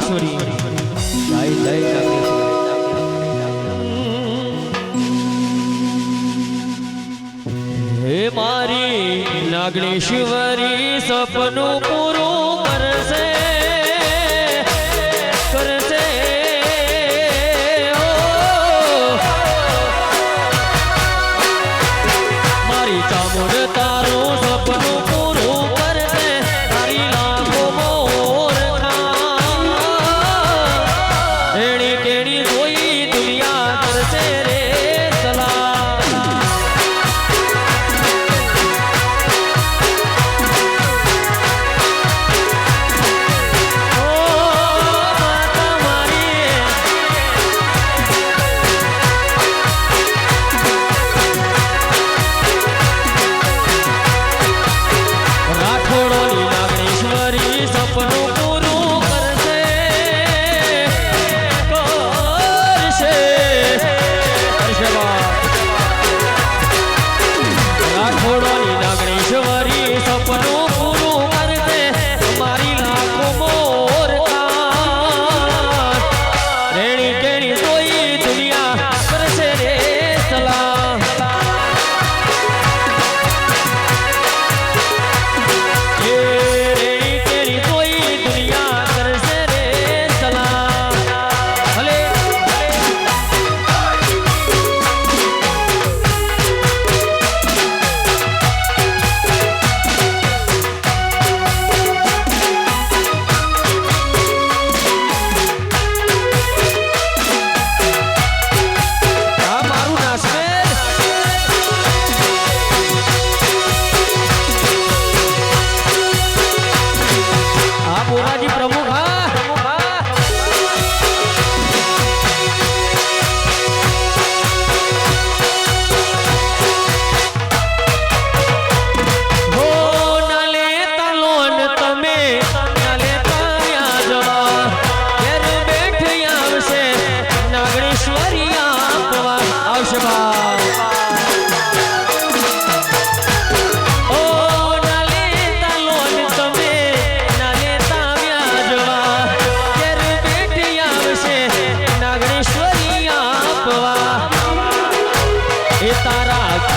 નાગેશ્વરી જય જય નાગેશ્વરી હે મારી નાગેશ્વરી સપનું પૂરું કરશે કરશે મારી ચામુંડ તારું સપનું પૂરું કરશે તારી લાખો મોર એણી કેણી જોઈ દુનિયા કરશે રે સલામ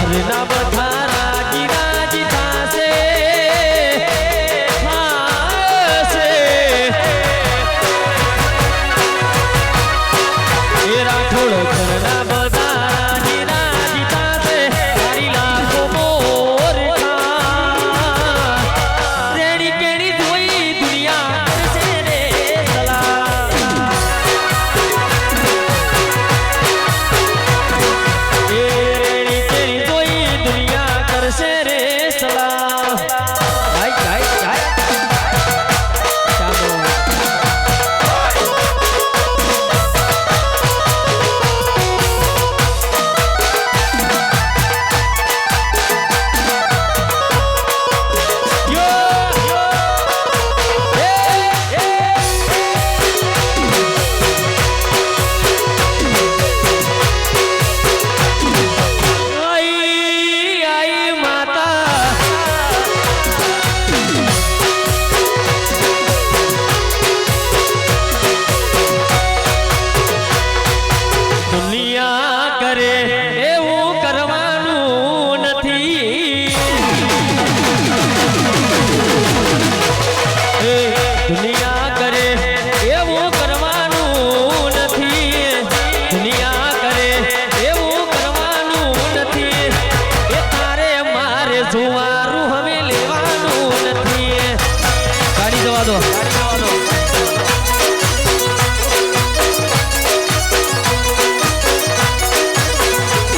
ઘરના બધા રાજી રાજી થાશે એ રાઠોડ ઘરના બધા રાજી રાજી થાશે તારી લાખો મોર રેડી કેડી જોઈ દુનિયા કરશે રે સલામ रे सलाम जाय जाय जाय चालो यो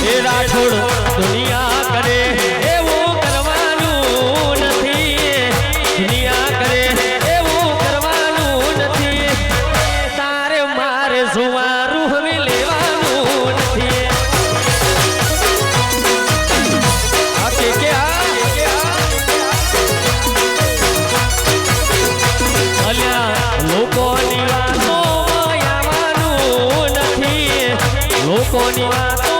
यो राठोड दुनिया करे એવું કરવાનું નથી દુનિયા કરે એવું કરવાનું નથી તારે મારે સુવારું હવે લેવાનું નથી આ કે અલ્યા લોકોની વાતો આવવાનું નથી લોકોની વાતો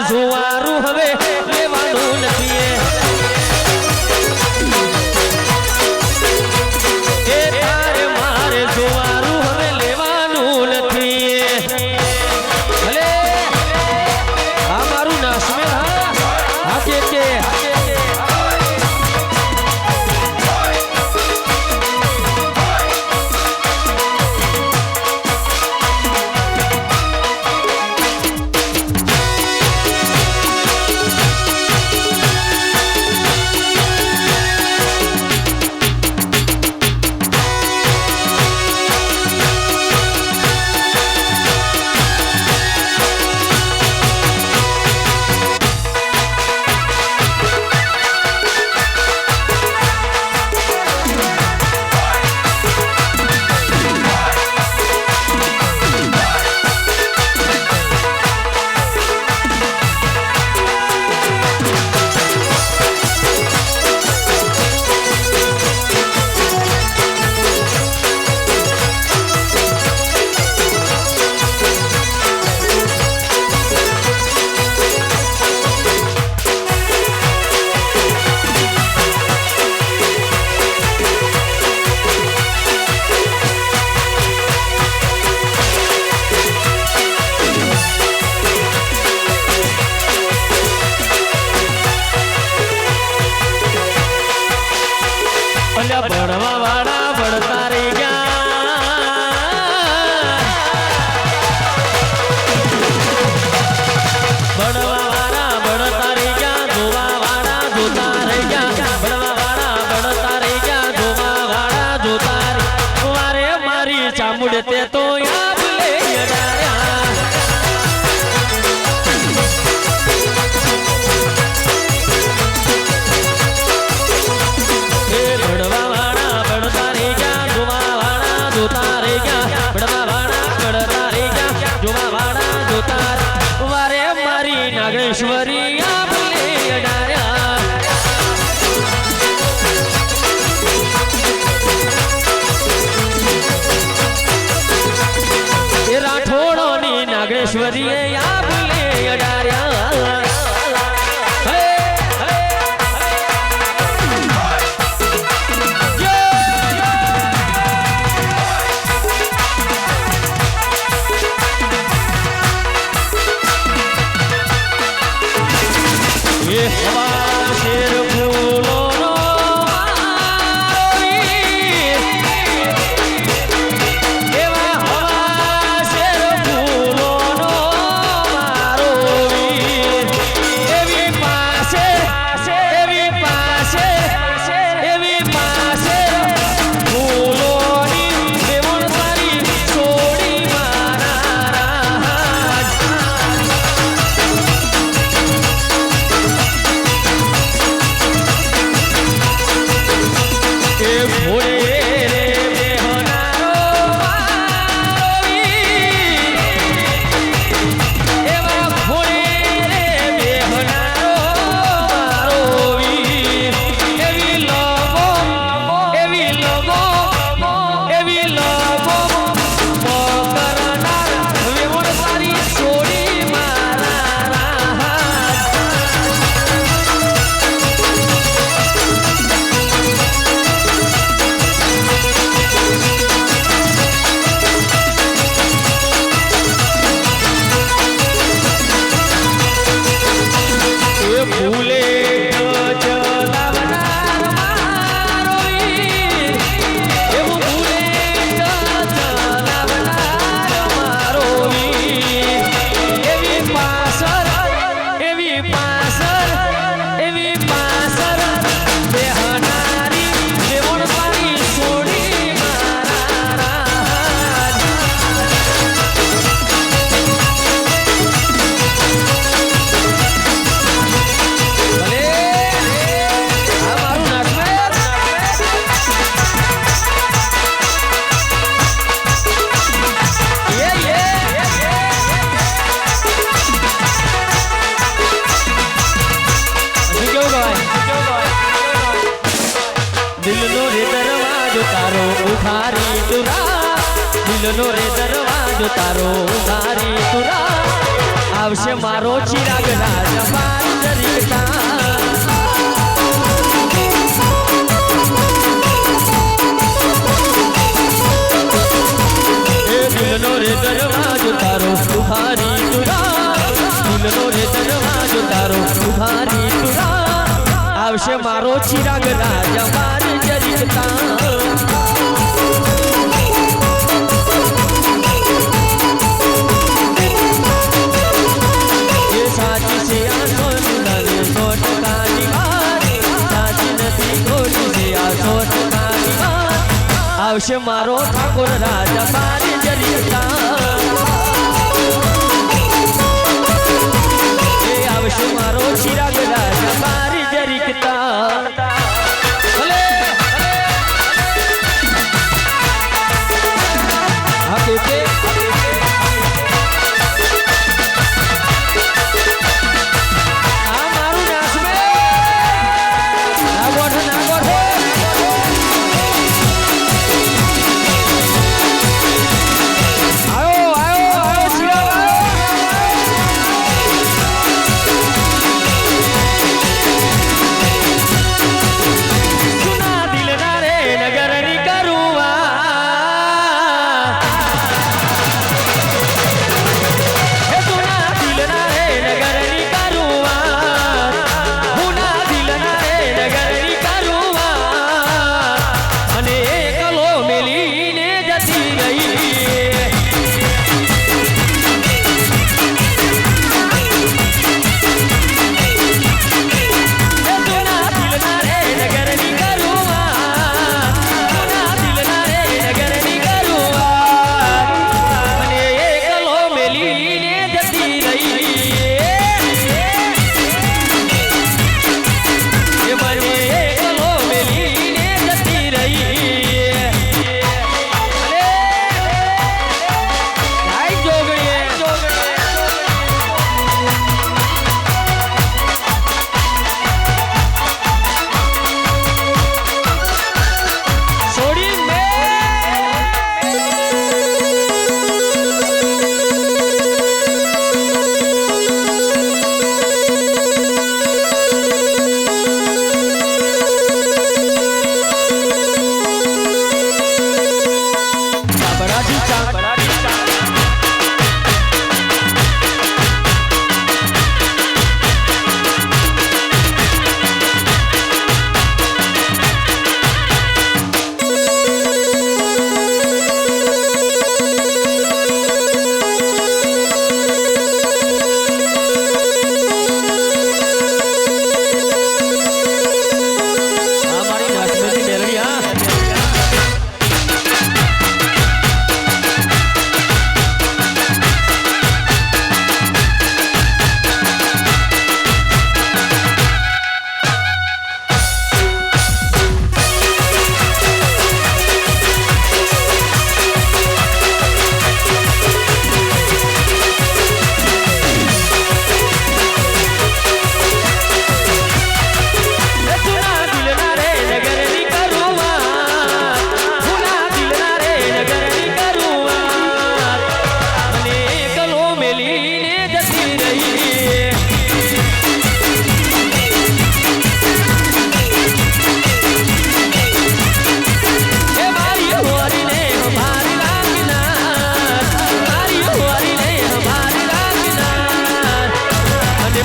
સુવારું હવે લેવાનું નથી ભણવા વાળા ભણતા રહી ગયા ભણવા વાળા ભણતા રહી ગયા જોવા વાળા જોતા રહી ગયા ભણવા વાળા ભણતા રહી ગયા જોવા વાળા જોતા રહી વારે મારી ચામુંડ તે તો યાદ લે અડાર્યા ભણવા વાળા ભણતા રહી ગયા જોવા વાળા જોતા રહી ગયા ભણવા વાળા ભણતા રહી ગયા જોવા વાળા જોતા વારે મારી નાગેશ્વરી આપલે અડાર્યા એ રાઠોડોની નાગેશ્વરીએ આપલે અડાર્યા શેર ફૂલોનો એવા હવા શેર ફૂલોનો મારો એવી પાસે એવી પાસે એવી પાસે ફૂલોની દેવણ તારી છોડી મારા દિલનો રે દરવાજો તારો ઉઘારી તુરા દિલનો રે દરવાજો તારો ઉઘારી તુરા આવશે મારો ચિરાગ રાજ મારી જરીકતા દિલનો રે દરવાજો તારો ઉઘારી તુરા દિલનો રે દરવાજો તારો ઉઘારી તુરા આવશે મારો ચિરાગ રાજા મારી જરીકતા એ સાચી છે આ સોનલાની 100% વાત સાચી નથી ખોટી છે આ 100% વાત આવશે મારો ઠાકોર રાજા મારી જરીકતા એ આવશે મારો ચિરાગ રાજા મારી જરીકતા ભલે આપે આ મારું નાસમે નાગોઠ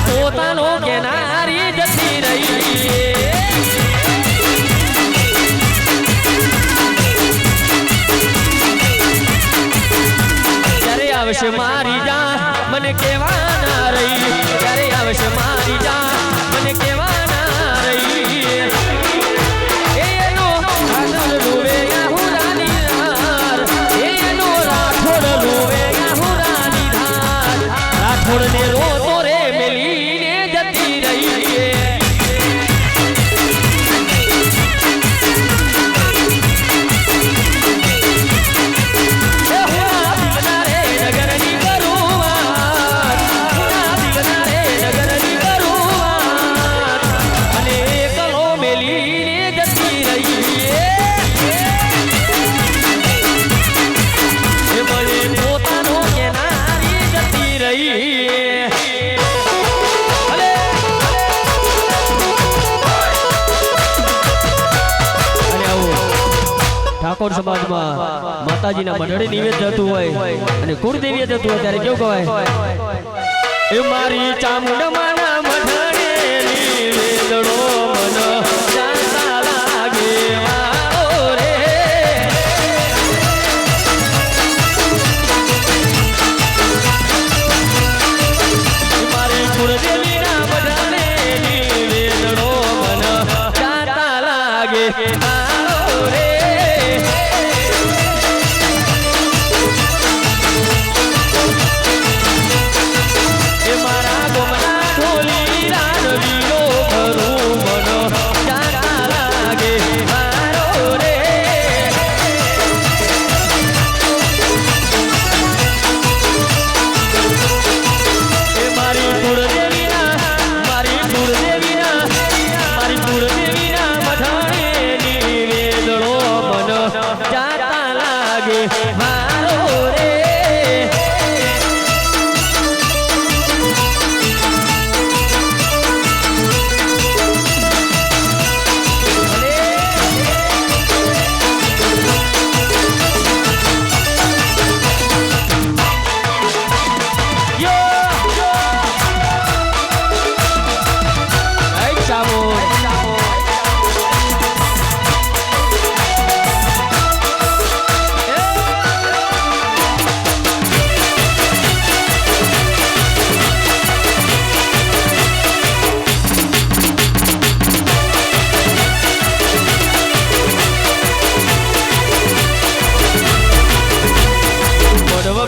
પોતાનો કેનારી જતી રહી આવશે મારી જાન મને કેવાના રહી ક્યારે આવશે મારી જાન મને કેવાના રહી એનો કાગળ રોવે યાહુરાની ધાર એનો રાઠોડ રોવે યાહુરાની ધાર રાઠોડને રોતો રે મેલીને જતી રહી ઠાકોર સમાજમાં માતાજીના મંડળે નિવેદ જતું હોય અને કુળદેવી જતું હોય ત્યારે કેવું કહેવાય એ મારી ચામુંડમાના મઢડે નિવેદડો મન જાતા લાગે વાઓ રે મારી કુળદેવીના મઢડે નિવેદડો મન જાતા લાગે વાઓ રે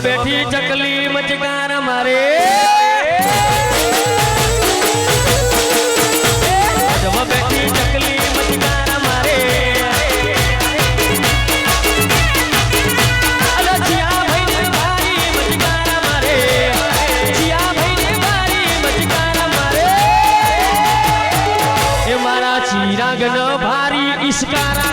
બેઠી ચકલી મચકાર મારે બેઠી ચકલી મચકાર મારે જીયા ભાઈને મારી મચકાર મારે જીયા ભાઈને મારી મચકાર મારે એ મારા ચિરાગ ન ભારી ઈશકારા